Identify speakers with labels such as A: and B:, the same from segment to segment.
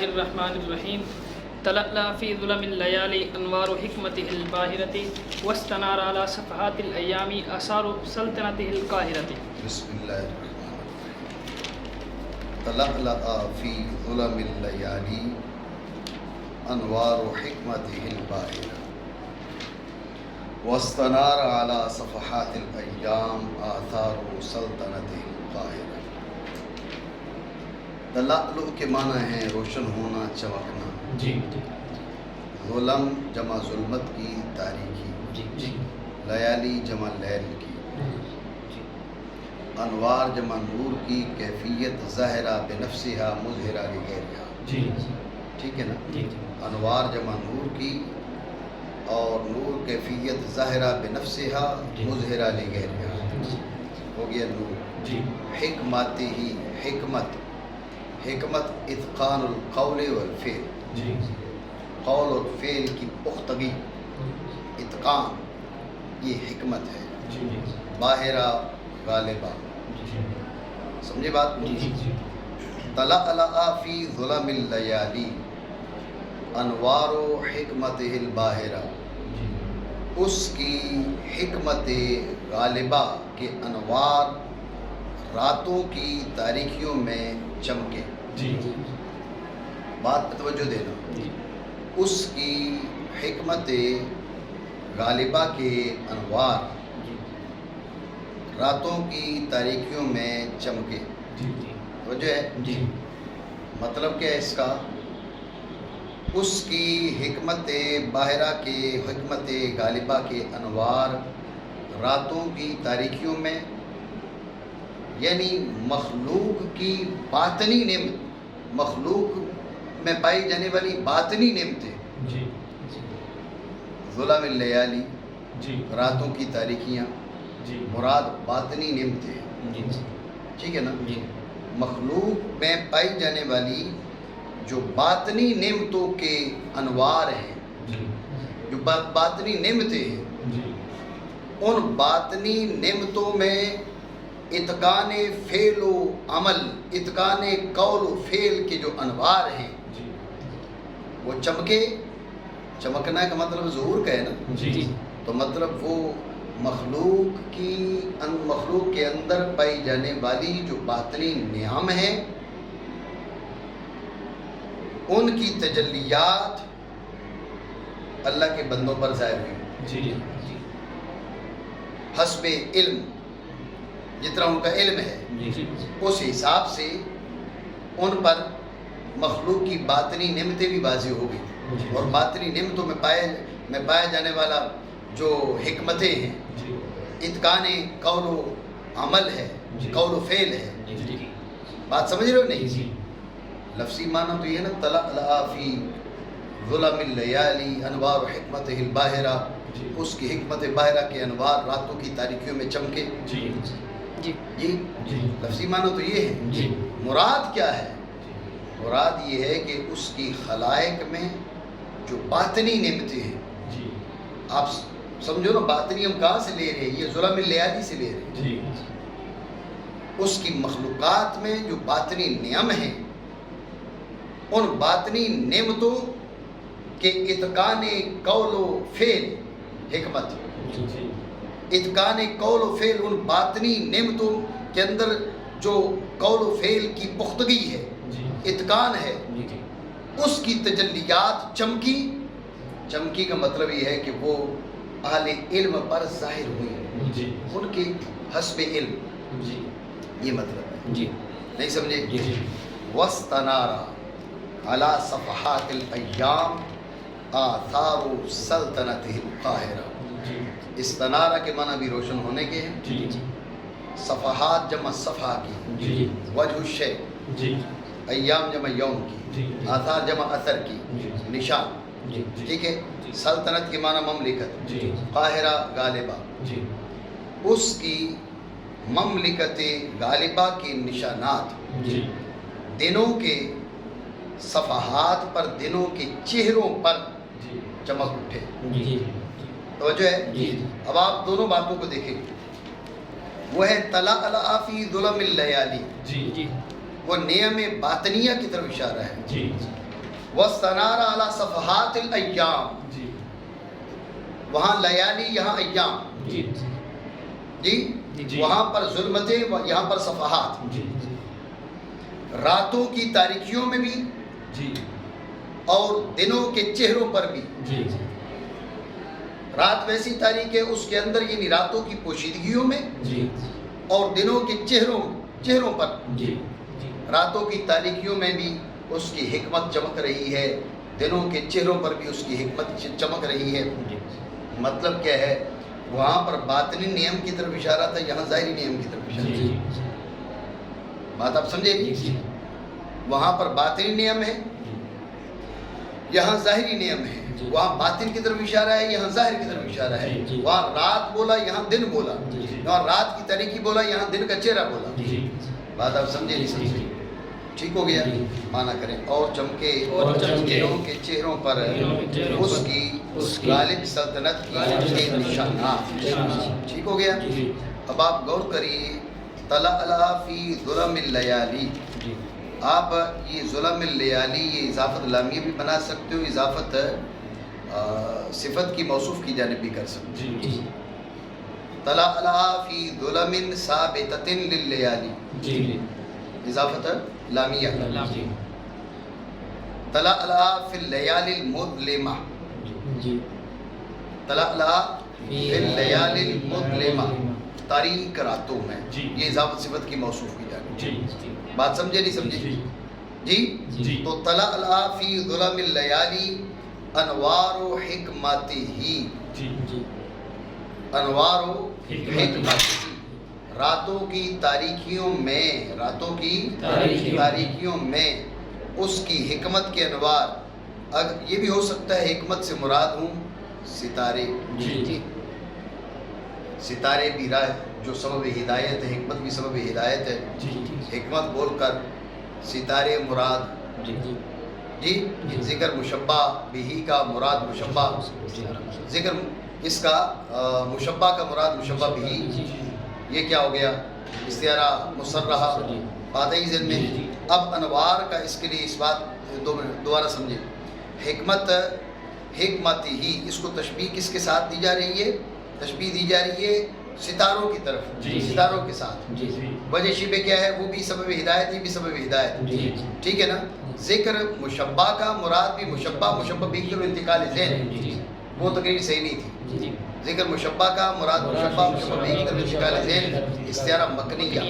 A: اللہ الرحمن الرحیم تلألأ فی ظلم اللیالی انوار حکمتہ الباہرۃ واستنار علی صفحات الایام آثار سلطنتہ القاہرۃ۔
B: بسم اللہ الرحمن الرحیم۔ تلألأ فی ظلم اللیالی انوار حکمتہ الباہرۃ واستنار علی صفحات الایام آثار سلطنتہ القاہرۃ۔ تلألؤ کے معنی ہیں روشن ہونا، چمکنا۔
A: جی
B: ظلم جمع ظلمت کی، تاریکی۔
A: جی
B: لیالی جمع لیل کی۔ انوار جمع نور کی، کیفیت ظاہرہ بنفسہا مظہرہ لغیرہا۔
A: جی
B: ٹھیک ہے نا؟
A: جی
B: انوار جمع نور کی اور نور کیفیت ظاہرہ بنفسہا مظہرہ لغیرہا، ہو گیا نور۔
A: جی
B: حکمت ہی، حکمت اتقان القول والفعل،
A: جی
B: قول اور فعل کی پختگی، اتقان، یہ حکمت ہے۔
A: جی
B: باہرہ غالبہ، سمجھے بات؟
A: جی
B: تلألأ فی ظلم اللیالی انوار حکمتہ الباہرہ، اس کی حکمت غالبہ کے انوار راتوں کی تاریکیوں میں چمکے۔
A: جی
B: بات پہ توجہ دینا۔ اس کی حکمت غالبہ کے انوار راتوں کی تاریکیوں میں چمکے۔ توجہ ہے؟
A: جی
B: مطلب کیا ہے اس کا؟ اس کی حکمت باہرہ کے، حکمت غالبہ کے انوار راتوں کی تاریکیوں میں، یعنی مخلوق کی باطنی نعمت، مخلوق میں پائی جانے والی باطنی نعمتیں۔
A: جی
B: ظلم اللیالی،
A: جی
B: راتوں کی تاریکیاں،
A: جی
B: مراد باطنی نعمتیں،
A: جی
B: ٹھیک ہے نا؟
A: جی
B: مخلوق میں پائی جانے والی جو باطنی نعمتوں کے انوار ہیں،
A: جی
B: جو باطنی نعمتیں ہیں،
A: جی
B: ان باطنی نعمتوں میں اتقان فعل و عمل، اتقان قول و فعل کے جو انوار ہیں وہ چمکے۔ چمکنا کا مطلب ظہور کا ہے نا؟
A: جی
B: تو مطلب وہ مخلوق کے اندر پائی جانے والی جو باطنی نعم ہیں، ان کی تجلیات اللہ کے بندوں پر ظاہر ہوئی
A: جی
B: حسب علم، جتنا ان کا علم ہے
A: جی
B: اس حساب سے ان پر مخلوق کی باطنی نعمتیں بھی واضح ہو گئی، اور باطنی نعمتوں میں پایا جانے والا جو حکمتیں ہیں، اتقان قول و عمل ہے، قول و فعل ہے۔ بات سمجھ رہے ہو نہیں؟ لفظی معنی تو یہ ہے نا، تلألأ فی ظلم اللیالی انوار حکمتہ الباہرہ، اس کی حکمت باہرہ کے انوار راتوں کی تاریکیوں میں چمکے۔
A: جی جی
B: جی لفظی معنی تو یہ ہے۔
A: جی
B: مراد کیا ہے؟ مراد یہ ہے کہ اس کی خلائق میں جو باطنی نعمتیں ہیں،
A: جی
B: آپ سمجھو نا، باطنی ہم کہاں سے لے رہے ہیں؟ یہ ظلم اللیالی سے لے رہے ہیں۔
A: جی
B: اس کی مخلوقات میں جو باطنی نعم ہیں، ان باطنی نعمتوں کے اتقان قول و فعل، حکمت، اتقان قول و فعل، ان باطنی نعمتوں کے اندر جو قول و فعل کی پختگی ہے، اتقان ہے، اس کی تجلیات چمکی۔ چمکی کا مطلب یہ ہے کہ وہ اہل علم پر ظاہر ہوئی، ان کے حسب علم، یہ مطلب ہے۔
A: جی
B: نہیں سمجھے؟
A: جی
B: واستنارا علی صفحات الایام آثار سلطنتہ القاہرہ۔ استنارہ کے معنی بھی روشن ہونے کے ہیں۔
A: جی
B: صفحات جمع صفحہ کی،
A: جی
B: وجہ الشیء،
A: جی
B: ایام جمع یوم کی،
A: جی
B: آثار جمع اثر کی، نشان،
A: جی
B: ٹھیک ہے؟ سلطنت کے معنی مملکت،
A: جی
B: قاہرہ غالبہ،
A: جی
B: اس کی مملکت غالبہ کے نشانات
A: جی
B: دنوں کے صفحات پر، دنوں کے چہروں پر چمک اٹھے۔
A: جی
B: توجہ ہے؟
A: جی
B: اب آپ دونوں باتوں کو دیکھیں۔ وہ ہے تلألأ فی ظلم اللیالی،
A: جی جی
B: وہ نعم باطنیہ کی طرف اشارہ ہے۔
A: جی
B: وَاسْتَنَارَ عَلَى صَفَحَاتِ الْأَيَّامِ،
C: جی
B: وہاں لیالی یہاں ایام،
C: جی
B: جی
C: جی
B: وہاں پر ظلمتیں یہاں پر صفحات،
C: جی
B: راتوں کی تاریکیوں میں بھی
C: جی
B: اور دنوں کے چہروں پر بھی.
C: جی
B: رات ویسی تاریک ہے اس کے اندر یعنی راتوں کی پوشیدگیوں میں
C: جی
B: اور دنوں کے چہروں پر،
C: جی
B: راتوں کی تاریکیوں میں بھی اس کی حکمت چمک رہی ہے، دنوں کے چہروں پر بھی اس کی حکمت چمک رہی ہے. مطلب کیا ہے؟ وہاں پر باطنی نیم کی طرف اشارہ تھا، یہاں ظاہری نیم کی طرف اشارہ.
C: جی
B: بات آپ سمجھے؟ وہاں پر باطنی نیم ہے، یہاں ظاہری نیم ہے. وہاں باطن کی طرف اشارہ ہے، یہاں ظاہر کی طرف اشارہ ہے. وہاں رات بولا، یہاں دن بولا. وہاں رات کی تاریکی بولا، یہاں دن کا چہرہ بولا. بات آپ سمجھے نہیں سمجھے؟ ٹھیک ہو گیا؟ مانا کریں اور چمکے دنوں کے چہروں پر اس کی غالب سلطنت کی نشانات. ٹھیک ہو گیا؟ اب آپ غور کریے، طلع فی ظلم اللیالی. آپ یہ ظلم اللیالی یہ اضافت لامیہ بھی بنا سکتے ہو، اضافت صفت کی موصوف کی جانب بھی کر سکتے ہو. طلع فی ظلم ثابتۃ لللیالی، اضافت لامیہ. طلع فی اللیالی المظلمہ، طلع فی اللیالی المظلمہ، تاریک راتوں میں. یہ اضافت صفت کی موصوف کی جانب. بات سمجھے نہیں سمجھے؟ جی تو طلع فی ظلم اللیالی انوار و حکمتہ، انوار و حکمتہ، راتوں کی تاریکیوں میں، راتوں کی تاریکیوں میں اس کی حکمت کے انوار. یہ بھی ہو سکتا ہے حکمت سے مراد ہوں ستارے. ستارے بھی راہ جو سبب ہدایت ہے، حکمت بھی سبب ہدایت ہے. حکمت بول کر ستارے مراد. جی ذکر مشبہ بھی کا مراد مشبہ، ذکر اس کا مشبہ کا مراد مشبہ بھی. یہ کیا ہو گیا؟ استعارہ مصرحہ. بات ہے ذہن میں. اب انوار کا اس کے لیے اس بات دوبارہ سمجھیں. حکمت ہی، اس کو تشبیہ کس کے ساتھ دی جا رہی ہے؟ تشبیہ دی جا رہی ہے ستاروں کی طرف، ستاروں کے ساتھ. وجہ شبہ کیا ہے؟ وہ بھی سبب ہدایت، یہ بھی سبب ہدایت. ٹھیک ہے نا؟ ذکر مشبہ کا مراد بھی مشبہ بھی کی انتقال ذہن، وہ تقریر صحیح نہیں تھی. ذکر مشبہ کا مراد مشبہ بھی کی انتقال ذہن، استعارہ مکنیہ.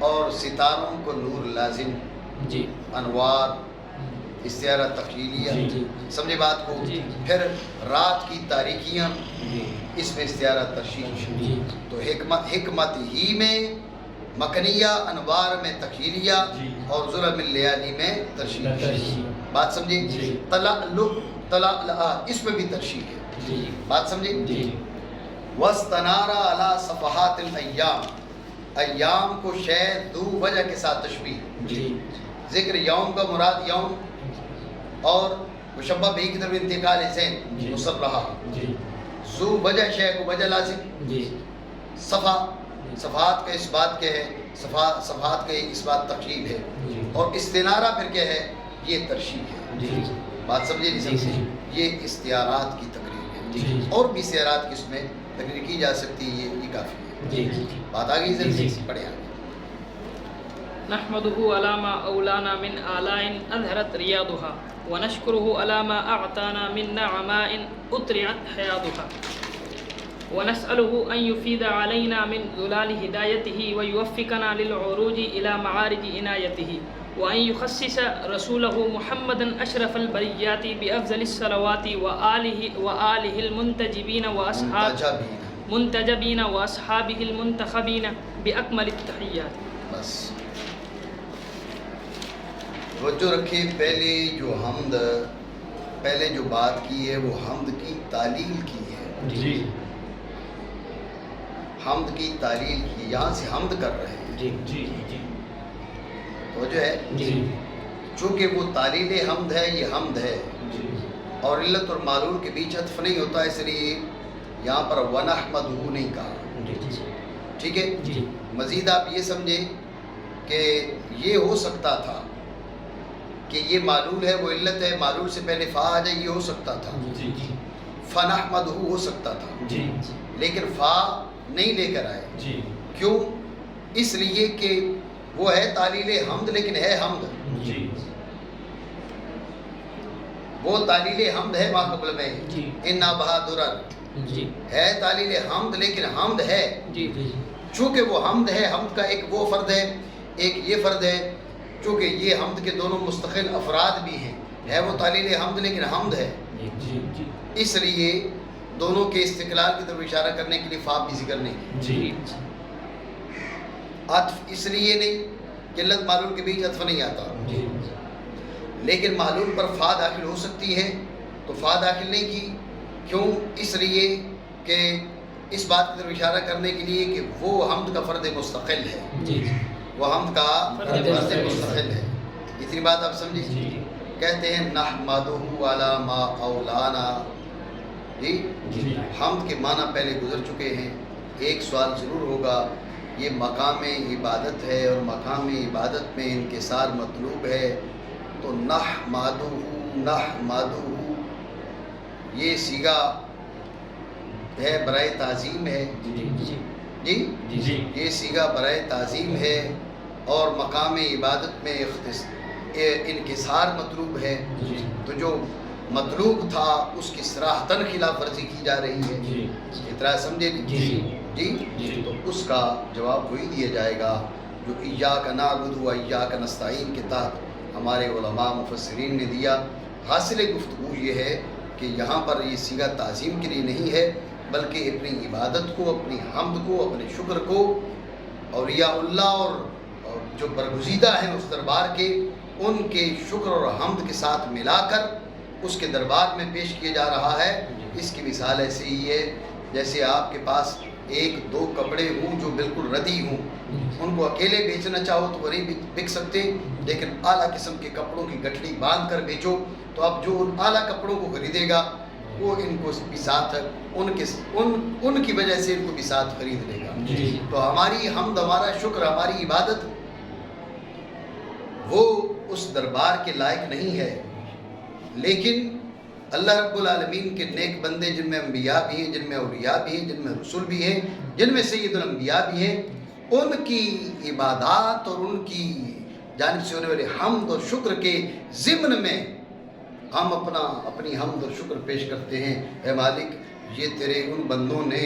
B: اور ستاروں کو نور لازم، انوار استعارہ تخیلیہ. سمجھے بات کو؟ پھر رات کی تاریکیاں، اس میں استعارہ ترشیح. تو حکمت ہی میں مکنیہ، انوار میں تخیلیہ اور ظلم اللیالی میں ترشیح. بات سمجھے؟ طلع اس میں بھی ترشیح ہے. بات سمجھے؟ وَاسْتَنَارَ عَلَى صَفَحَاتِ الْأَيَّامِ، ایام کو شے دو وجہ کے ساتھ تشبیہ. ذکر یوم کا مراد یوم اور مشبہ بھی کی طرف انتقال ذہن مصرحہ. ذو وجہ شے کو وجہ لازم. صفحات کا اس بات کے ہے، صفحات کا اس بات تقریب ہے. اور استنارہ پھر کیا ہے؟ یہ ترشیح ہے. بات سمجھے نہیں سمجھے؟ یہ استعارات کی تقریر ہے. اور بھی استعارات کی اس میں تقریر کی جا سکتی ہے، یہ کافی ہے. بات آگئی ذرا پڑھیں آگے.
A: نحمده على ما اولانا من آلاء اظهرت رياضها ونشكره على ما اعطانا من نعماء اطرعت حياضها ونسأله ان يفيد علينا من ظلال هدايته ويوفقنا للعروج الى معارج عنايته وان يخصص رسوله محمدا اشرف البريات بافضل الصلوات وآله المنتجبين منتجبین و اصحابہ المنتخبین باکمل التحیات.
B: بس توجہ رکھیں، پہلے جو بات کی ہے وہ حمد کی تعلیل کی ہے. حمد کی تعلیل کی، یہاں سے حمد کر رہے ہیں. توجہ ہے؟ چونکہ وہ تعلیل حمد ہے، یہ حمد ہے. اور علت اور معلول کے بیچ عطف نہیں ہوتا، اس لیے یہاں پر وَنَحْمَدُهُ نہیں کہا. ٹھیک ہے؟ مزید آپ یہ سمجھیں کہ یہ ہو سکتا تھا کہ یہ معلول ہے، وہ علت ہے، معلول سے پہلے فا آ جائے، یہ ہو سکتا تھا، فنحمدہ ہو سکتا تھا، لیکن فا نہیں لے کر آئے۔ کیوں؟ اس لیے کہ وہ ہے تعلیل حمد، لیکن ہے حمد، وہ تعلیل حمد ہے ما قبل میں، انا بہادرن ہے تعلیل حمد، لیکن حمد ہے، چونکہ وہ حمد ہے، حمد کا ایک وہ فرد ہے، ایک یہ فرد ہے، چونکہ یہ حمد کے دونوں مستقل افراد بھی ہیں، ہے وہ تعلیل حمد لیکن حمد ہے، اس لیے دونوں کے استقلال کی طرف اشارہ کرنے کے لیے فا بھی ذکر نہیں، عطف اس لیے نہیں کہ علت معلول کے بیچ عطف نہیں آتا، لیکن معلول پر فا داخل ہو سکتی ہے تو فا داخل نہیں کی، کیوں؟ اس لیے کہ اس بات کی طرف اشارہ کرنے کے لیے کہ وہ حمد کا فرد مستقل ہے، وہ حمد کا فرد مستقل ہے، اتنی بات آپ سمجھیں۔ کہتے ہیں نحمدہ علی ما اولانا، حمد کے معنی پہلے گزر چکے ہیں، ایک سوال ضرور ہوگا، یہ مقام عبادت ہے اور مقام عبادت میں انکسار مطلوب ہے، تو نحمدہ یہ صیغہ ہے برائے تعظیم ہے، یہ صیغہ برائے تعظیم ہے، اور مقام عبادت میں انکسار مطلوب ہے، تو جو مطلوب تھا اس کی صراحتاً خلاف ورزی کی جا رہی ہے، اتنا سمجھے جی، تو اس کا جواب وہی دیا جائے گا جو ایاک نعبد و ایاک نستعین کے تحت ہمارے علماء مفسرین نے دیا۔ حاصل گفتگو یہ ہے کہ یہاں پر یہ صیغہ تعظیم کے لیے نہیں ہے، بلکہ اپنی عبادت کو، اپنی حمد کو، اپنے شکر کو اولیاء اللہ اور جو برگزیدہ ہیں اس دربار کے، ان کے شکر اور حمد کے ساتھ ملا کر اس کے دربار میں پیش کیا جا رہا ہے۔ اس کی مثال ایسے ہی ہے جیسے آپ کے پاس ایک دو کپڑے ہوں جو بالکل ردی ہوں، ان کو اکیلے بیچنا چاہو تو وہ نہیں بک سکتے، لیکن اعلیٰ قسم کے کپڑوں کی گٹھڑی باندھ کر بیچو تو اب جو ان اعلیٰ کپڑوں کو خریدے گا وہ ان کو بھی ساتھ ان کی وجہ سے ان کو بھی ساتھ خرید لے گا۔ تو ہماری حمد، ہمارا شکر، ہماری عبادت وہ اس دربار کے لائق نہیں ہے، لیکن اللہ رب العالمین کے نیک بندے جن میں انبیاء بھی ہیں، جن میں اولیاء بھی ہیں، جن میں رسول بھی ہیں، جن میں سید الانبیاء بھی ہیں، ان کی عبادات اور ان کی جانب سے ہونے والے حمد اور شکر کے ضمن میں ہم اپنی حمد اور شکر پیش کرتے ہیں۔ اے مالک، یہ تیرے ان بندوں نے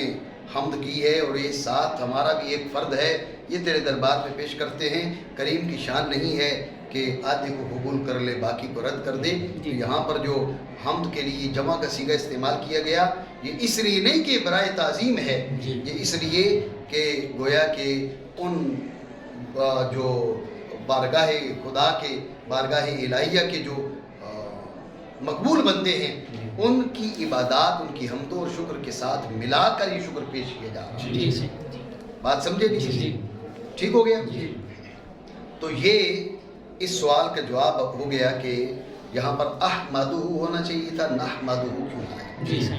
B: حمد کی ہے اور یہ ساتھ ہمارا بھی ایک فرد ہے، یہ تیرے دربار میں پیش کرتے ہیں۔ کریم کی شان نہیں ہے کہ آدھے کو قبول کر لے باقی کو رد کر دے۔ یہاں پر جو حمد کے لیے جمع کا صیغہ استعمال کیا گیا، یہ اس لیے نہیں کہ برائے تعظیم ہے، یہ اس لیے کہ گویا کہ ان جو بارگاہ خدا کے، بارگاہ الہیہ کے جو مقبول بندے ہیں، ان کی عبادات، ان کی حمد اور شکر کے ساتھ ملا کر یہ شکر پیش کیا جا رہا ہے۔ بات سمجھے نہیں؟ ٹھیک ہو گیا؟ تو یہ اس سوال کا جواب ہو گیا کہ یہاں پر احمدہ ہونا چاہیے تھا، نحمدہ کیوں آیا؟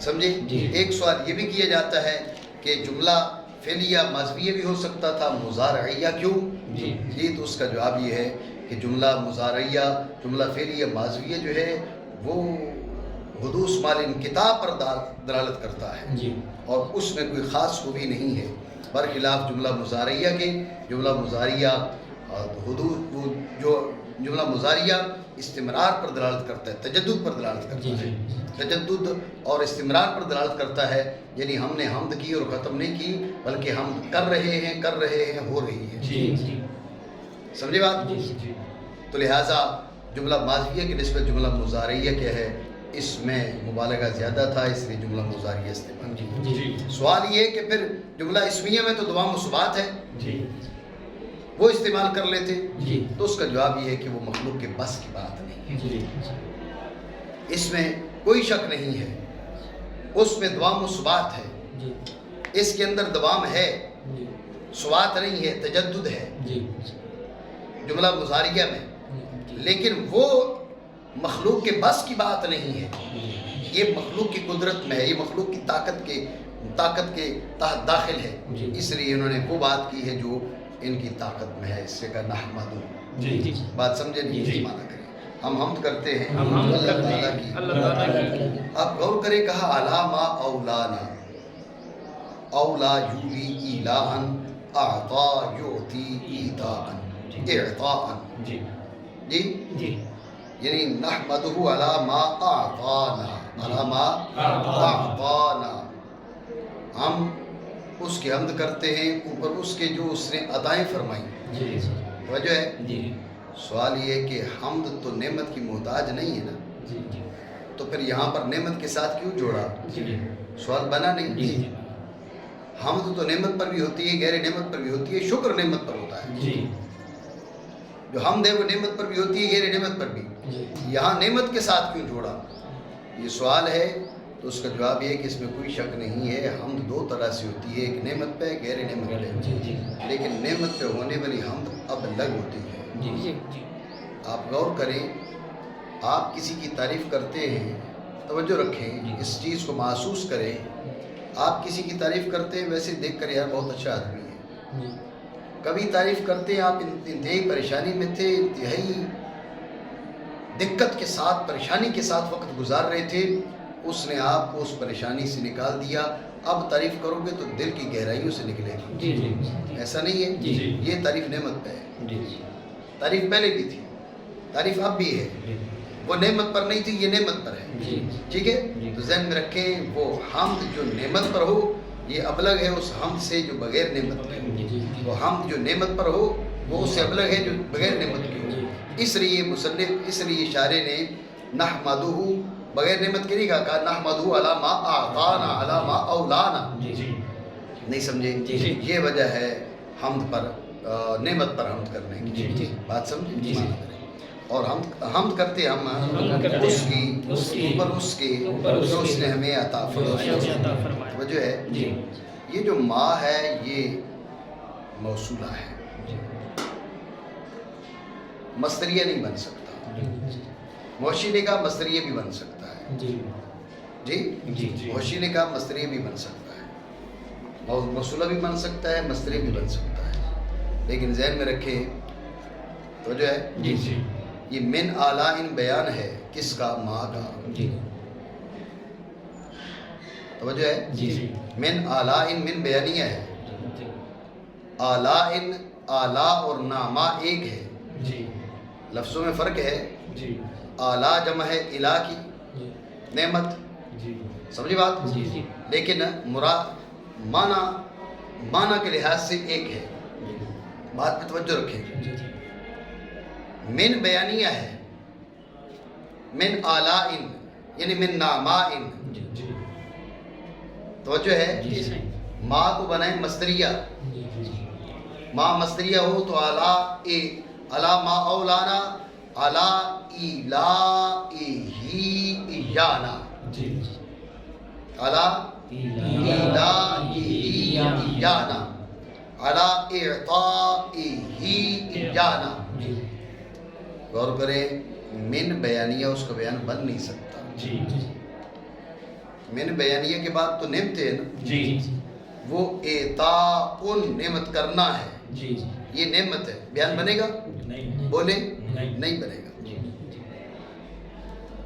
B: سمجھے؟ ایک سوال یہ بھی کیا جاتا ہے کہ جملہ فعلیہ ماضیہ بھی ہو سکتا تھا، مضارعیہ کیوں؟ جی، تو اس کا جواب یہ ہے کہ جملہ مضارعیہ، جملہ فعلیہ ماضیہ جو ہے وہ حدوث مال انقطاع پر دلالت کرتا ہے، اور اس میں کوئی خاص خوبی نہیں ہے، برخلاف جملہ مضارعیہ کے۔ جملہ مضارعیہ جو جملہ مضارعیہ استمرار پر دلالت کرتا ہے، تجدد پر دلالت کرتا ہے، تجدد اور استمرار پر دلالت کرتا ہے، یعنی ہم نے حمد کی اور ختم نہیں کی، بلکہ ہم کر رہے ہیں، ہو رہی ہے۔ سمجھے بات؟ تو لہٰذا جملہ ماضیہ کی نسبت جملہ مضارعیہ کیا ہے، اس میں مبالغہ زیادہ تھا، اس لیے جملہ مضارعیہ استعمال کیا۔ سوال یہ ہے کہ پھر جملہ اسمیہ میں تو دوام و ثبات ہے، وہ استعمال کر لیتے، تو اس کا جواب یہ ہے کہ وہ مخلوق کے بس کی بات نہیں ہے، اس میں کوئی شک نہیں ہے، اس میں دوام و ثبات ہے، اس کے اندر دوام ہے، ثبات نہیں ہے، تجدد ہے جملہ مضارعہ میں، لیکن وہ مخلوق کے بس کی بات نہیں ہے، یہ مخلوق کی قدرت میں ہے، یہ مخلوق کی طاقت کے تحت داخل ہے، اس لیے انہوں نے وہ بات کی ہے جو ان کی طاقت میں ہے، اس سے کہا نحمدہ۔
A: جی
B: بات سمجھے نہیں؟
A: جی۔
B: مانا کریں ہم حمد کرتے ہیں
A: ہم حمد
B: اللہ
A: کرتے
B: تعالیٰ
A: ہیں
B: کی۔
A: اللہ تعالیٰ کی۔
B: آپ غور کریں کہا علی ما اولانا، اولا یولی ایلاً، اعطا یعطی ایتاءً، اعطاءً،
A: جی
B: جی
A: جی
B: یعنی نحمدہ علی ما اعطانا، علی ما اعطانا، ہم اس کی حمد کرتے ہیں اوپر اس کے جو اس نے عطائیں فرمائیں۔
A: جی
B: وجہ ہے
A: جی
B: سوال یہ کہ حمد تو نعمت کی محتاج نہیں ہے نا،
A: جی جی
B: تو پھر یہاں پر نعمت کے ساتھ کیوں جوڑا؟
A: جی
B: سوال بنا نہیں؟
A: جی
B: حمد تو نعمت پر بھی ہوتی ہے، غیر نعمت پر بھی ہوتی ہے، شکر نعمت پر ہوتا ہے۔
A: جی
B: جو حمد ہے وہ نعمت پر بھی ہوتی ہے، غیر نعمت پر بھی۔ یہاں نعمت کے ساتھ کیوں جوڑا؟ یہ سوال ہے تو اس کا جواب یہ ہے کہ اس میں کوئی شک نہیں ہے، حمد دو طرح سے ہوتی ہے، ایک نعمت پہ، غیر نعمت پہ۔ لیکن نعمت پہ ہونے والی حمد ابلغ ہوتی ہے۔
A: جی
B: آپ غور کریں، آپ کسی کی تعریف کرتے ہیں، توجہ رکھیں، اس چیز کو محسوس کریں، آپ کسی کی تعریف کرتے ہیں ویسے دیکھ کر یار بہت اچھا آدمی ہے، کبھی تعریف کرتے ہیں آپ انتہائی پریشانی میں تھے، انتہائی دقت کے ساتھ، پریشانی کے ساتھ وقت گزار رہے تھے، اس نے آپ کو اس پریشانی سے نکال دیا، اب تعریف کرو گے تو دل کی گہرائیوں سے نکلے گی، ایسا نہیں ہے؟ یہ تعریف نعمت پہ ہے، تعریف پہلے بھی تھی، تعریف اب بھی ہے، وہ نعمت پر نہیں تھی، یہ نعمت پر ہے، ٹھیک ہے؟ تو ذہن میں رکھیں وہ حمد جو نعمت پر ہو یہ ابلغ ہے اس حمد سے جو بغیر نعمت کے ہو، وہ حمد جو نعمت پر ہو وہ اس سے ابلغ ہے جو بغیر نعمت کے ہو۔ اس لیے مصنف، اس لیے شاعر نے نحمدہ بغیر نعمت کے نہیں کہا، نحمدہ علی ما اعطانا، علی ما اولانا، نہیں سمجھے؟ یہ وجہ ہے حمد پر، نعمت پر حمد کرنے کی، بات سمجھے؟ اور حمد کرتے ہم اس کی اوپر اس کے جو اس نے ہمیں عطا فرمایا۔ وجہ ہے یہ جو ما ہے یہ موصولہ ہے، مصدریہ نہیں بن سکتا، موشی نے کہا مصدریہ بھی بن سکتا ہے، جی موشی نے کہا مصدریہ بھی بن سکتا ہے، موصولہ بھی بن سکتا ہے، مصدریہ بھی بن سکتا ہے، لیکن ذہن میں رکھے تو جو ہے یہ من آلائن بیان ہے، کس کا؟ ما کا، توجہ ہے؟ من آلائن، من بیانیہ ہے، آلائن، آلا اور ناما ایک ہے، لفظوں میں فرق ہے، آلا جمع ہے الہ کی، نعمت، سمجھی بات؟ لیکن مراد معنی کے لحاظ سے ایک ہے، بات پہ توجہ رکھیں۔ من بیانیہ ہے، من آلائن یعنی من نامائن، توجہ ہے؟ ما کو بنائیں مصدریہ، ما مصدریہ ہو تو علا ما اولانا، علا ایلائہی ایانا، علا ایلائہی ایانا، علا اعطائہی ایانا۔ غور کریں، من بیانیہ اس کا بیان بن نہیں سکتا، من بیانیہ کے بعد تو نعمت ہے نا، وہ اعطاء نعمت کرنا ہے، یہ نعمت ہے، بیان بنے گا؟ بولے نہیں بنے گا،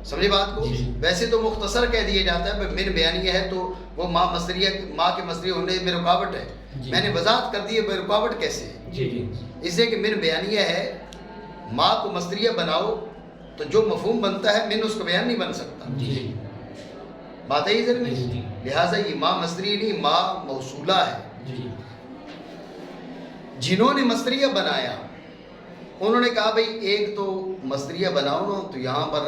B: سمجھے بات کو؟ ویسے تو مختصر کہہ دیا جاتا ہے من بیانیہ ہے تو وہ ماں مصدریہ، ماں کے مصدریہ ہونے میں رکاوٹ ہے، میں نے وضاحت کر دی ہے رکاوٹ کیسے ہے، اس لیے کہ من بیانیہ ہے، ماں کو مصدریہ بناؤ تو جو مفہوم بنتا ہے من اس کا بیان نہیں بن سکتا، بات ہے ادھر میں، لہٰذا یہ ماں مصدریہ نہیں، ماں موصولہ ہے۔ جنہوں نے مصدریہ بنایا انہوں نے کہا بھئی ایک تو مصدریہ بناؤ نا، تو یہاں پر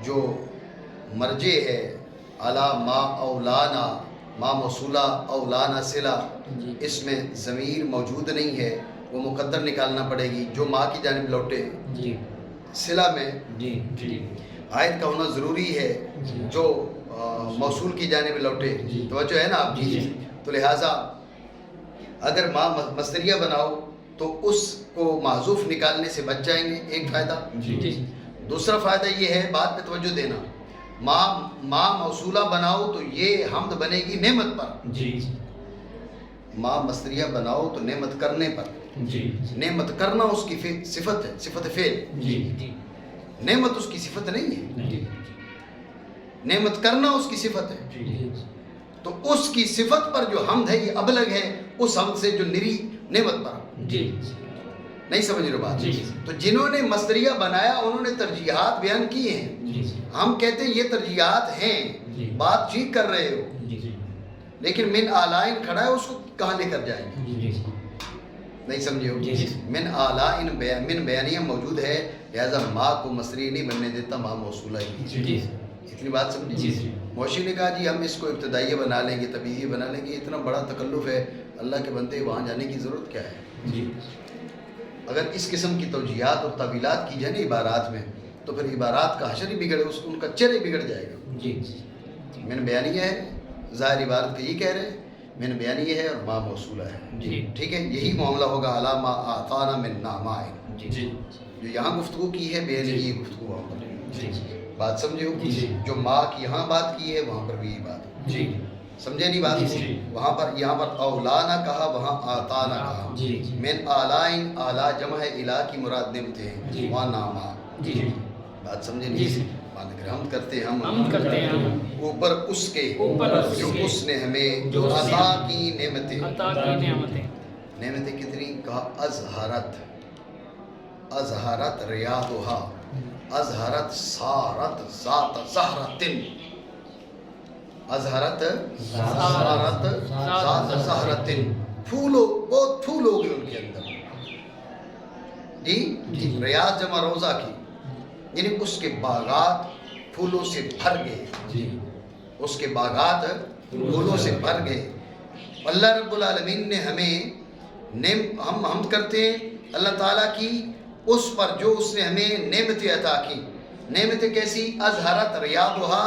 B: جو مرجع ہے علی ما اولانا، ما موصولہ اولانا صلہ، اس میں ضمیر موجود نہیں ہے، وہ مقدر نکالنا پڑے گی جو ماں کی جانب لوٹے، صلہ میں آیت کا ہونا ضروری ہے جو موصول کی جانب لوٹے، توجہ ہے نا آپ کی؟ تو لہٰذا اگر ماں مصدریہ بناؤ تو اس کو محذوف نکالنے سے بچ جائیں گے، ایک فائدہ۔ دوسرا فائدہ یہ ہے، بات پہ توجہ دینا، ماں موصولہ بناؤ تو یہ حمد بنے گی نعمت پر، ماں مصدریہ بناؤ تو نعمت کرنے پر،
C: جی
B: نعمت کرنا اس کی صفت ہے، صفت فعل،
C: جی
B: نعمت اس کی صفت نہیں ہے،
C: جی
B: نعمت کرنا اس کی صفت ہے۔
C: جی
B: تو اس کی صفت پر جو حمد ہے یہ ابلغ ہے اس حمد سے جو نری نعمت پر۔
C: جی
B: نہیں سمجھ رہے بات؟
C: جی۔
B: تو جنہوں نے مصدریہ بنایا انہوں نے ترجیحات بیان کی ہیں،
C: جی
B: ہم کہتے ہیں یہ ترجیحات ہیں،
C: جی۔
B: بات ٹھیک کر رہے ہو،
C: جی
B: لیکن من آلائن کھڑا ہے، اس کو کہاں لے کر جائیں گے؟
C: جی
B: نہیں سمجھے ہو؟
C: جی۔
B: من آلائن من بیانیہ موجود ہے، لہذا ما کو مصدری نہیں بننے دیتا، ما موصولہ ہی۔
C: جی
B: اتنی بات سمجھے؟
C: جی۔
B: موشی نے کہا جی ہم اس کو ابتدائیہ بنا لیں گے، تبعیضیہ بنا لیں گے، اتنا بڑا تکلف ہے، اللہ کے بندے وہاں جانے کی ضرورت کیا ہے؟
C: جی
B: اگر اس قسم کی توجیہات اور تعویلات کی جائے نا عبارات میں تو پھر عبارات کا حشر ہی بگڑے، ان کا چہرہ ہی بگڑ جائے گا۔
C: جی
B: من بیانیہ ہے، ظاہر عبارت کا یہ کہہ رہے ہیں، من بیانیہ ہے اور ما موصولہ ہے،
C: جی
B: ٹھیک ہے؟ یہی معاملہ ہوگا علی ما آتانا من نعمائن،
C: جی
B: جو یہاں گفتگو کی ہے بیانی یہ گفتگو وہاں پر ہے۔
C: جی
B: بات سمجھے ہو؟
C: جی۔
B: جو ما کی یہاں بات کی ہے وہاں پر بھی یہ بات ہے،
C: جی
B: سمجھے نہیں بات؟
C: جی۔
B: وہاں پر یہاں پر اولانا کہا، وہاں آتانا کہا۔
C: جی
B: من آلائن، آلا جمع ہے، الہ کی مراد نعمتیں ہیں،
C: جی۔
B: وہاں ناما،
C: جی
B: بات سمجھے
C: جی۔
B: نہیں؟ حمد کرتے ہیں
A: حمد کرتے ہیں ہم
B: اوپر اس کے جو اس نے ہمیں
C: جو
B: عطا کی نعمتیں،
A: عطا کی نعمتیں،
B: نعمتیں کتنی؟ کہا ازہرت، ازہرت ریاضھا، ازہرت سارت ذات زہرتن، ازہرت سارت ذات زہرتن، پھولو، بہت پھول ہو گئے ان کے اندر، جی ریاض جمع روزہ کی، یعنی اس کے باغات پھولوں سے بھر گئے،
C: جی
B: اس کے باغات پھولوں سے بھر گئے۔ اللہ رب العالمین نے ہمیں ہم حمد کرتے ہیں اللہ تعالیٰ کی اس پر جو اس نے ہمیں نعمتیں عطا کی۔ نعمتیں کیسی؟ ازہرت ریاضھا،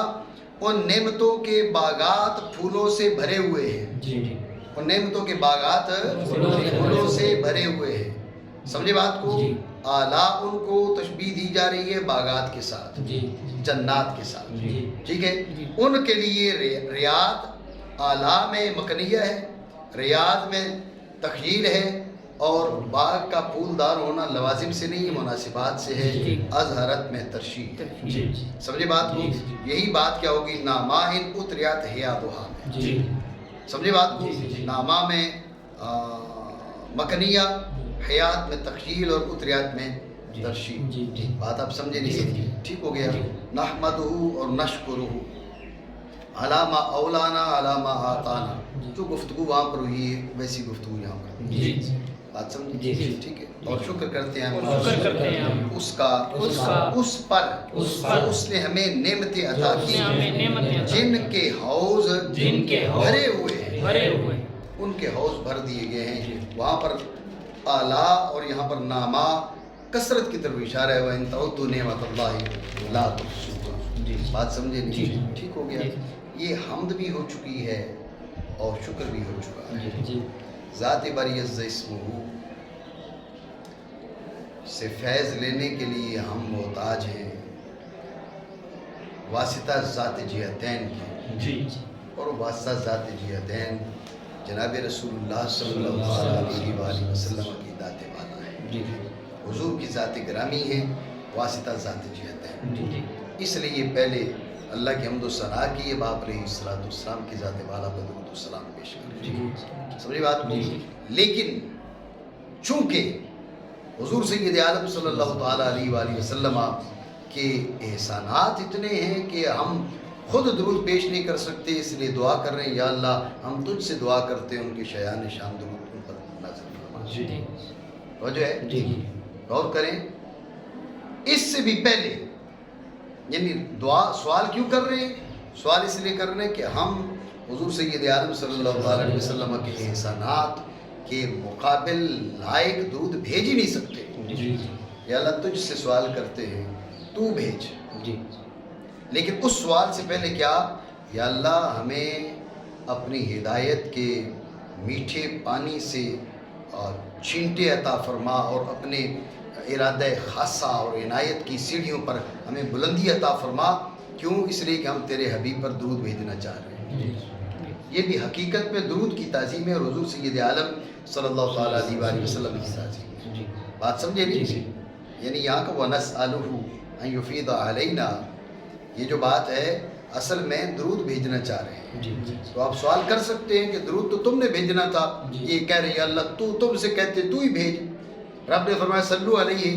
B: ان نعمتوں کے باغات پھولوں سے بھرے ہوئے ہیں،
C: جی
B: ان نعمتوں کے باغات پھولوں سے بھرے ہوئے ہیں، سمجھے بات کو؟
C: جی۔
B: اعلیٰ ان کو تشبیہ دی جا رہی ہے باغات کے ساتھ،
C: جی
B: جنات کے ساتھ،
C: جی
B: ٹھیک ہے؟ ان کے لیے ریاض اعلیٰ میں مکنیہ ہے، ریاض میں تخیل ہے، اور باغ کا پھولدار ہونا لوازم سے نہیں، مناسبات سے ہے، ازہرت میں ترشیح ہے،
C: جی
B: سمجھے بات کو؟ یہی بات کیا ہوگی؟ ناماہن اتریات حیاضھا میں،
C: جی
B: سمجھے بات کو؟ نامہ میں مکنیہ، حیات میں تخیل، اور اتریات میں ترشیح۔
C: جی جی
B: بات آپ سمجھے نہیں؟ ٹھیک ہو گیا؟ نحمدہ اور نشکرہ، علی ما اولانا علی ما آتانا، جو گفتگو وہاں پر ہوئی ہے ویسی گفتگو یہاں پر،
C: جی
B: بات سمجھے؟
C: جی۔
B: ٹھیک ہے؟ اور شکر کرتے ہیں
A: شکر کرتے ہیں ہم
B: اس کا اس پر اس نے ہمیں نعمتیں عطا کی،
A: ہمیں نعمتیں عطا کی،
B: جن کے حوض
A: جن کے حوض
B: بھرے ہوئے ہیں،
A: بھرے ہوئے،
B: ان کے حوض بھر دیے گئے ہیں۔ وہاں پر اعلیٰ اور یہاں پر ناما کثرت کی طرف اشارہ ہے، وَإِن تَعُدُّوا نِعْمَتَ اللَّهِ لَا تُحْصُوهَا، بات سمجھے نہیں؟ ٹھیک ہو گیا؟ یہ حمد بھی ہو چکی ہے اور شکر بھی ہو چکا ہے۔
C: جی
B: ذات بری عز اسمہ سے فیض لینے کے لیے ہم محتاج ہیں، واسطہ ذات جہتین کی،
C: جی
B: اور واسطہ ذات جہتین جناب رسول اللہ صلی اللہ علیہ وآلہ وسلم کی ذات والا ہے،
C: جی
B: حضور کی ذات گرامی ہے، واسطہ ذات جہتین۔
C: جی
B: اس لیے یہ پہلے اللہ کی حمد و ثنا کی ہے، باپ علیہ السلام کی ذات والا پر درود و سلام پیش کر،
C: جی
B: سمجھے بات کو؟ لیکن چونکہ حضور سید عالم صلی اللہ تعالیٰ علیہ وآلہ وسلم کے احسانات اتنے ہیں کہ ہم خود درود پیش نہیں کر سکتے، اس لیے دعا کر رہے ہیں، یا اللہ ہم تجھ سے دعا کرتے ہیں ان کے شایان شان درود ان پر نازل فرما۔
C: جی
B: توجہ ہے؟
C: جی
B: غور کریں، اس سے بھی پہلے یعنی دعا سوال کیوں کر رہے ہیں؟ سوال اس لیے کر رہے ہیں کہ ہم حضور سید عالم صلی اللہ علیہ وسلم کے احسانات کے مقابل لائق درود بھیج ہی نہیں سکتے،
C: جی
B: یا اللہ تجھ سے سوال کرتے ہیں تو بھیج۔
C: جی
B: لیکن اس سوال سے پہلے کیا؟ یا اللہ ہمیں اپنی ہدایت کے میٹھے پانی سے چھینٹے عطا فرما، اور اپنے ارادہ خاصہ اور عنایت کی سیڑھیوں پر ہمیں بلندی عطا فرما۔ کیوں؟ اس لیے کہ ہم تیرے حبیب پر درود بھیجنا چاہ رہے ہیں۔ یہ بھی حقیقت میں درود کی تعظیم ہے اور حضور سید عالم صلی اللہ تعالیٰ علیہ وآلہ وسلم کی تعظیم ہے. بات سمجھے نہیں؟ یعنی یہاں کا وَنَسْأَلُهُ أَن يُفِيضَ عَلَيْنَا، یہ جو بات ہے اصل میں درود بھیجنا چاہ رہے ہیں. تو آپ سوال کر سکتے ہیں کہ درود تو تم نے بھیجنا تھا، یہ کہہ رہی ہے اللہ تو تم سے کہتے تو ہی بھیج. رب نے فرمایا صلو علیہ،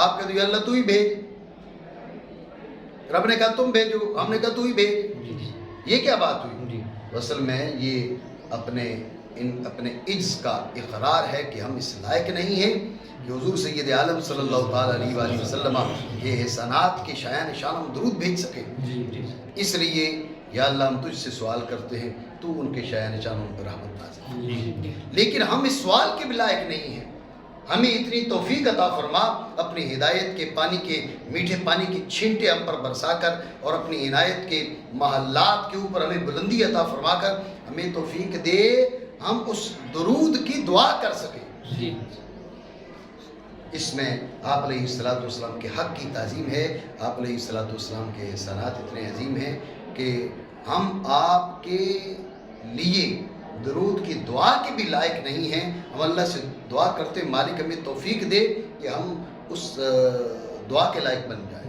B: آپ کہتے ہیں اللہ تو ہی بھیج. رب نے کہا تم بھیجو، ہم نے کہا تو ہی بھیج. یہ کیا بات ہوئی؟ اصل میں یہ اپنے عجز کا اقرار ہے کہ ہم اس لائق نہیں ہیں کہ حضور سید عالم صلی اللہ تعالیٰ علیہ وآلہ وسلم یہ احسانات کے شایان شان ہم درود بھیج سکیں. اس لیے یا اللہ ہم تجھ سے سوال کرتے ہیں تو ان کے شایان شان ان پر رحمت نازل. لیکن ہم اس سوال کے بھی لائق نہیں ہیں. ہمیں اتنی توفیق عطا فرما، اپنی ہدایت کے پانی کے میٹھے پانی کی چھینٹے ہم پر برسا کر اور اپنی عنایت کے محلات کے اوپر ہمیں بلندی عطا فرما کر ہمیں توفیق دے ہم اس درود کی دعا کر سکیں. اس میں آپ علیہ السلام کے حق کی تعظیم ہے. آپ علیہ السلام کے احسانات اتنے عظیم ہیں کہ ہم آپ کے لیے درود کی دعا کے بھی لائق نہیں ہیں. ہم اللہ سے دعا کرتے مالک ہمیں توفیق دے کہ ہم اس دعا کے لائق بن جائیں.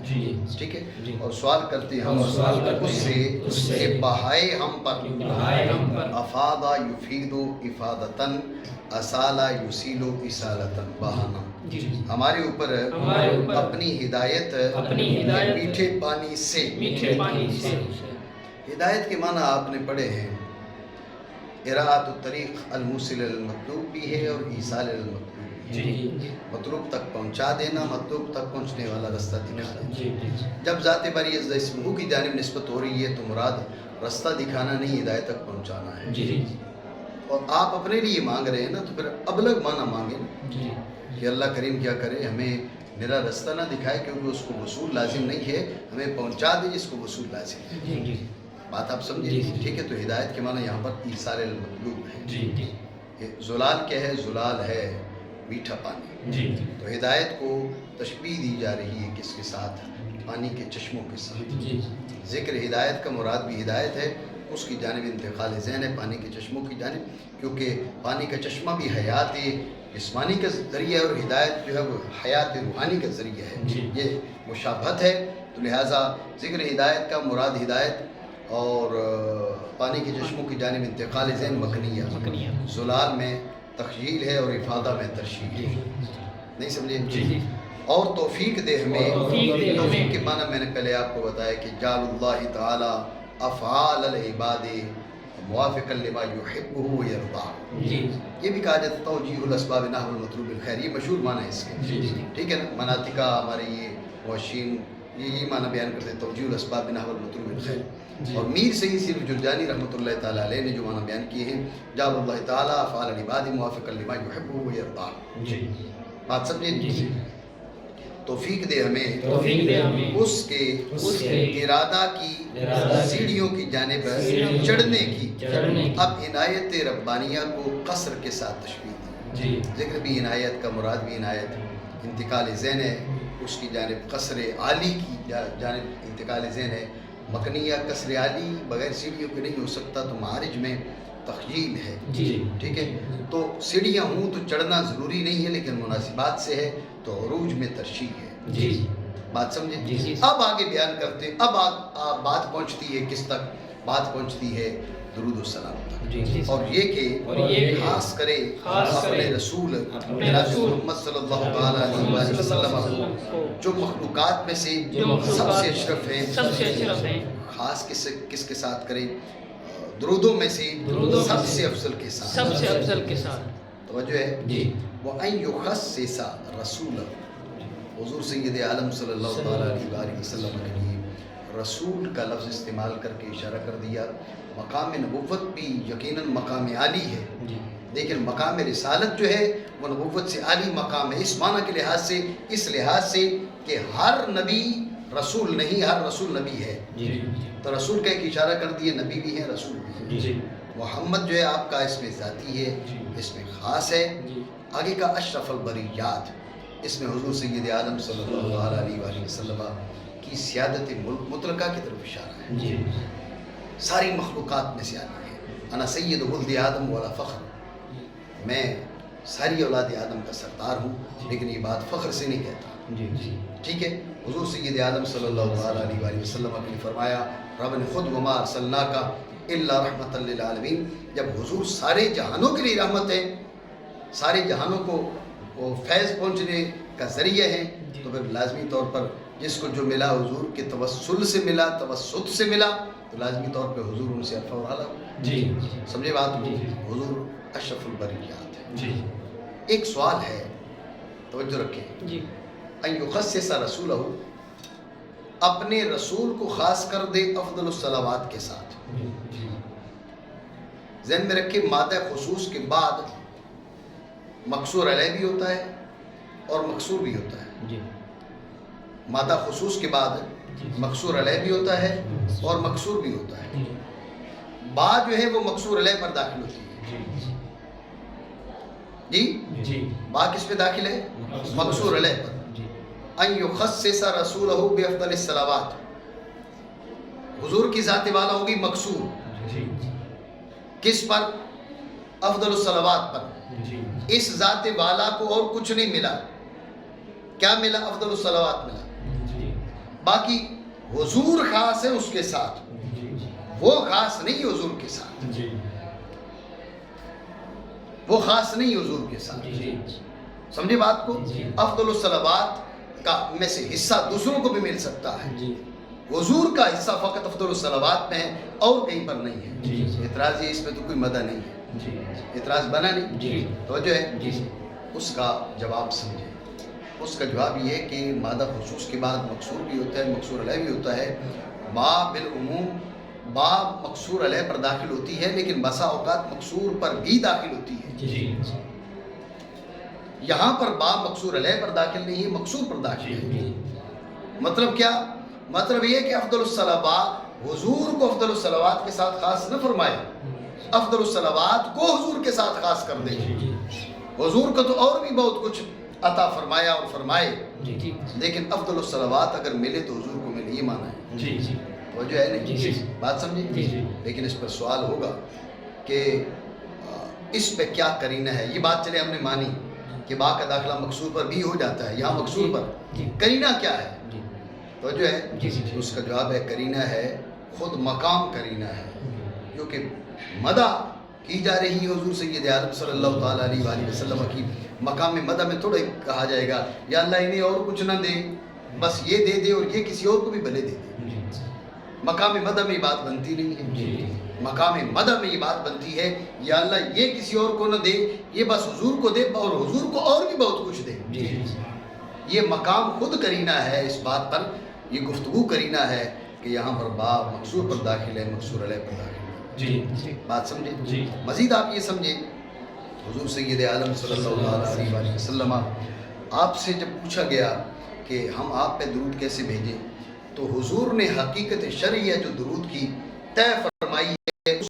B: ٹھیک ہے. اور سوال کرتے ہیں ہم اس سے بہائے ہم پر افادا یفیدو افادتن اسالا یسیلو اسالتن بہانا. ہمارے اوپر اپنی ہدایت میٹھے پانی سے. ہدایت کے معنی آپ نے پڑھے ہیں، اراۃ الطریق الموصل المطلوب بھی ہے اور ایصال المطلوب بھی ہے. مطلوب تک پہنچا دینا، مطلوب تک پہنچنے والا رستہ دکھانا. جب ذات باری عز اسمہ کی جانب نسبت ہو رہی ہے تو مراد رستہ دکھانا نہیں، ہدایت تک پہنچانا ہے. اور آپ اپنے لیے مانگ رہے ہیں نا تو پھر ابلغ معنی مانگیں کہ اللہ کریم کیا کرے، ہمیں میرا رستہ نہ دکھائے کیونکہ اس کو وصول لازم نہیں ہے، ہمیں پہنچا دے جس کو وصول لازم ہے. بات آپ سمجھے؟ ٹھیک ہے. تو ہدایت کے معنی یہاں پر ایصال المطلوب ہے. زلال کیا ہے؟ زلال ہے میٹھا پانی. تو ہدایت کو تشبیہ دی جا رہی ہے کس کے ساتھ؟ پانی کے چشموں کے ساتھ. ذکر ہدایت کا مراد بھی ہدایت ہے، اس کی جانب انتقال ذہن ہے پانی کے چشموں کی جانب، کیونکہ پانی کا چشمہ بھی حیات جسمانی کا ذریعہ ہے اور ہدایت جو ہے وہ حیات روحانی کا ذریعہ ہے. یہ مشابہت ہے. تو لہٰذا ذکر ہدایت کا مراد ہدایت اور پانی کے چشموں کی جانب انتقال ذہن مکنیہ. زلال میں تخیل ہے اور افادہ میں ترشیح ہے. نہیں سمجھے؟ اور توفیق دے ہمیں. توفیق کے معنی میں نے پہلے آپ کو بتایا کہ جعل اللہ تعالی افعال العباد موافقا لما یحبہ و یرضا. یہ بھی کہا جاتا ہے توجیہ الاسباب نحو المطلوب الخیر. یہ مشہور معنی ہے اس کے. ٹھیک ہے نا. مناطقہ ہمارے یہ موشین یہ معنی بیان کرتے ہیں توجیہ الاسباب نحو المطلوب الخیر. اور میر سید صرف جرجانی رحمۃ اللہ تعالیٰ علیہ نے جو معنی بیان کیے ہیں جعل اللہ تعالیٰ افعال العباد موافقا لما یحبہ و یرضا. بات سمجھے؟ توفیق دے ہمیں اس کے ارادہ کی سیڑھیوں کی جانب چڑھنے کی. اب عنایت ربانیہ کو قصر کے ساتھ تشبیہ دی. ذکر بھی عنایت کا مراد بھی عنایت انتقال ذہن ہے، اس کی جانب قصر عالی کی جانب انتقال ذہن ہے. مکنیہ قصر عالی بغیر سیڑھیوں کے نہیں ہو سکتا، تو معارج میں تخیل ہے. ٹھیک ہے. تو سیڑھیاں ہوں تو چڑھنا ضروری نہیں ہے لیکن مناسبات سے ہے تو عروج میں ترشیح ہے. بات سمجھے؟ اب آگے بیان کرتے ہیں. اب بات پہنچتی ہے کس تک؟ بات پہنچتی ہے درود و سلام تک. اور یہ کہ خاص کرے اپنے رسول جناب محمد صلی اللہ تعالیٰ علیہ وسلم جو مخلوقات میں سے سب سے اشرف ہیں. خاص کس کے ساتھ کرے؟ درودوں میں سے سب سے افضل کے ساتھ. توجہ ہے. وَأَن يُخَصِّصَ رَسُولًا. حضور سید عالم صلی اللہ تعالیٰ علیہ وسلم کے لیے رسول کا لفظ استعمال کر کے اشارہ کر دیا. مقام نبوت بھی یقیناً مقام عالی ہے، لیکن مقام رسالت جو ہے وہ نبوت سے عالی مقام ہے. اس معنی کے لحاظ سے، اس لحاظ سے کہ ہر نبی رسول نہیں، ہر رسول نبی ہے. تو رسول کا ایک اشارہ کر دیے، نبی بھی ہے رسول بھی ہے. محمد جو ہے آپ کا اس میں ذاتی ہے، اس میں خاص ہے. آگے کا اشرف البریات، اس میں حضور سید عالم صلی اللہ علیہ وسلم کی سیادت مطلقہ کی طرف اشارہ ہے. ساری مخلوقات میں سے عالی ہے. انا سید ولد آدم ولا فخر، میں ساری اولاد آدم کا سردار ہوں، لیکن یہ بات فخر سے نہیں کہتا۔ ٹھیک ہے، حضور سید آدم صلی اللہ علیہ وآلہ وسلم نے فرمایا رب نے خود وما ارسلناک الا رحمۃ للعالمین، جب حضور سارے جہانوں کے لیے رحمت ہے، سارے جہانوں کو وہ فیض پہنچنے کا ذریعہ ہیں، تو پھر لازمی طور پر جس کو جو ملا حضور کے توسل سے ملا، توسط سے ملا، تو لازمی طور پہ حضور ان سے ارفع و اعلیٰ۔ سمجھے بات؟ حضور اشرف البریات ہے۔ ایک سوال ہے، توجہ رکھیں، ان یخصص رسولہ، اپنے رسول کو خاص کر دے افضل الصلوات کے ساتھ۔ ذہن میں رکھیں، مادہ خصوص کے بعد مقصور علیہ بھی ہوتا ہے اور مقصور بھی ہوتا ہے۔ مادہ خصوص کے بعد مقصور علیہ بھی ہوتا ہے اور مقصور بھی ہوتا ہے۔ با جو ہے وہ مقصور علیہ پر داخل ہوتی ہے۔ جی با کس پہ داخل ہے؟ مقصور علیہ پر۔ ان یخصص رسولہ بافضل الصلوات، حضور کی ذات والا ہوگی مقصور، کس پر؟ افضل الصلوات پر۔ اس ذات والا کو اور کچھ نہیں ملا، کیا ملا؟ افضل الصلوات ملا۔ باقی حضور خاص ہے اس کے ساتھ، وہ خاص نہیں حضور کے ساتھ، وہ خاص نہیں حضور کے ساتھ۔ سمجھے بات کو؟ افضل الصلوات کا میں سے حصہ دوسروں کو بھی مل سکتا ہے، حضور کا حصہ فقط افضل الصلوات میں ہے اور کہیں پر نہیں ہے۔ اعتراض یہ اس میں تو کوئی مدہ نہیں ہے، اعتراض بنا نہیں، توجہ ہے؟ اس کا جواب سمجھے۔ اس کا جواب یہ ہے کہ مادہ خصوص کے بعد مقصور بھی ہوتا ہے، مقصور علیہ بھی ہوتا ہے۔ با بالعموم با مقصور علیہ پر داخل ہوتی ہے، لیکن بسا اوقات مقصور پر بھی داخل ہوتی ہے۔ یہاں پر با مقصور علیہ پر داخل نہیں ہے، مقصور پر داخل ہے۔ مطلب کیا؟ مطلب یہ کہ افضل الصلوات، حضور کو افضل الصلوات کے ساتھ خاص نہ فرمائے، افضل الصلوات کو حضور کے ساتھ خاص کر دے۔ حضور کو تو اور بھی بہت کچھ عطا فرمایا اور فرمائے، لیکن افضل الصلوات اگر ملے تو حضور کو ملے، یہ مانا ہے۔ وہ جو ہے نہیں، بات سمجھے؟ لیکن اس پر سوال ہوگا کہ اس پہ کیا قرینہ ہے؟ یہ بات چلے ہم نے مانی کہ با کا داخلہ مقصور پر بھی ہو جاتا ہے، یہاں مقصور پر، قرینہ کیا ہے؟ تو جو ہے اس کا جواب ہے قرینہ ہے خود مقام قرینہ ہے، کیونکہ مدح کی جا رہی حضور سید عالم صلی اللہ تعالیٰ علیہ وآلہ وسلم کی، مقام مدح میں تھوڑے کہا جائے گا یا اللہ انہیں اور کچھ نہ دے، بس یہ دے دے اور یہ کسی اور کو بھی بھلے دے دے۔ مقام مدح میں یہ بات بنتی نہیں ہے، مقام مدح میں یہ بات بنتی ہے یا اللہ یہ کسی اور کو نہ دے، یہ بس حضور کو دے اور حضور کو اور بھی بہت کچھ دے۔ یہ مقام خود قرینہ ہے اس بات پر، یہ گفتگو قرینہ ہے کہ یہاں پر با مقصور پر داخل ہے، مقصور علیہ پر داخل ہے۔ بات سمجھے؟ مزید آپ یہ سمجھے، حضور سید عالم صلی اللہ علیہ وآلہ وسلم آپ سے جب پوچھا گیا کہ ہم آپ پہ درود کیسے بھیجیں، تو حضور نے حقیقت شرعیہ جو درود کی طے